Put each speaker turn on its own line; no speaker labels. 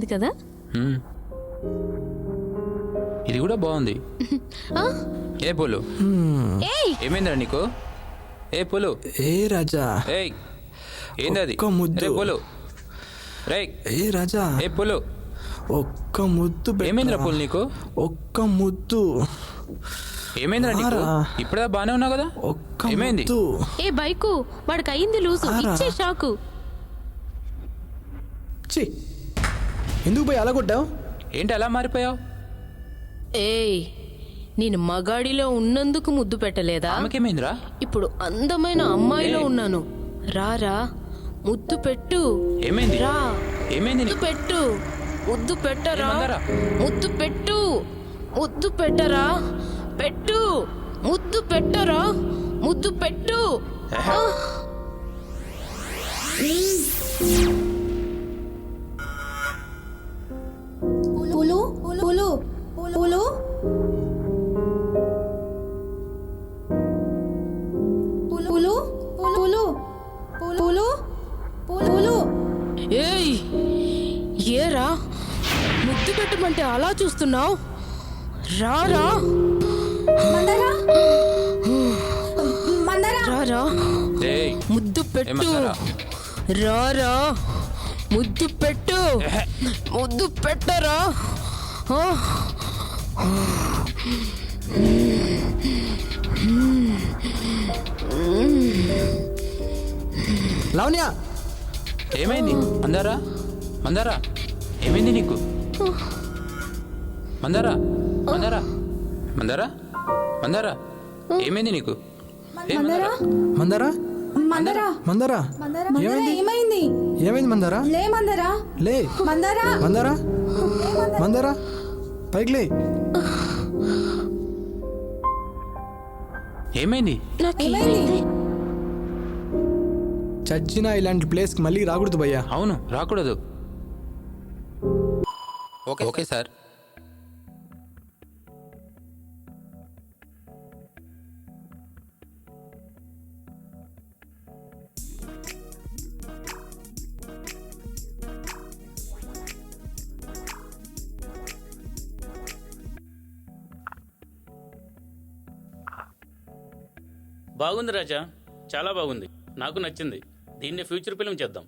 బాగుంది కదా?
ఇది కూడా బాగుంది. ఏ పోలు, ఏమైందిరా నీకు? ఏ పోలు,
ఏ రాజా,
ఏయ్ ఏంది అది?
ముద్దు
పోలు, రే
ఏ రాజా,
ఏ పోలు,
ఒక్క ముద్దు.
ఏమైందిరా పోలు నీకు?
ఒక్క ముద్దు.
ఏమైందిరా నీకు? ఇప్పుడే బానే ఉన్నావు కదా, ఏమైంది?
ఏ బైకు, వాడికి అయింది లూజు, ఇచ్చే షాకు.
ఎందుకు పోయి అలా కొట్టావు?
ఏంటి అలా మారిపోయావు?
ఏయ్, నేను మగాడిలో ఉన్నందుకు ముద్దు పెట్టలేదా?
ఆమెకేమైందిరా?
ఇప్పుడు అందమైన అమ్మాయిలో ఉన్నాను. రారా ముద్దు పెట్టు.
ఏమైంది?
రా,
ఏమైంది?
ముద్దు పెట్టు. ముద్దు పెట్టరా? ముద్దు పెట్టు. ముద్దు పెట్టరా? పెట్టు. ముద్దు పెట్టరా? ముద్దు పెట్టు.
పూలు పూలు పూలు పూలు పూలు పూలు పూలు.
ఏయ్, ఏరా ముద్దు పెట్టమంటే అలా చూస్తున్నావు? రారా, రారా ముద్దు పెట్టు. రారా ముద్దు పెట్టు. ముద్దు పెట్టరా?
లావణ్య,
ఏమైంది? మందారా, మందారా, ఏమైంది నీకు? మందారా, మందారా, మందారా, మందారా, ఏమైంది నీకు?
మందారా, మందారా, మందారా,
ఏమైంది?
ఏమైంది మందారా?
లే మందారా,
లే
మందారా,
మందారా, మందారా, పైకి లే.
ఏమైంది?
చచ్చినా ఇలాంటి ప్లేస్కి మళ్ళీ రాకూడదు భయ్యా.
అవును, రాకూడదు. Okay sir.
బాగుంది రాజా, చాలా బాగుంది, నాకు నచ్చింది. దీన్ని ఫ్యూచర్ ఫిల్మ్ చేద్దాం.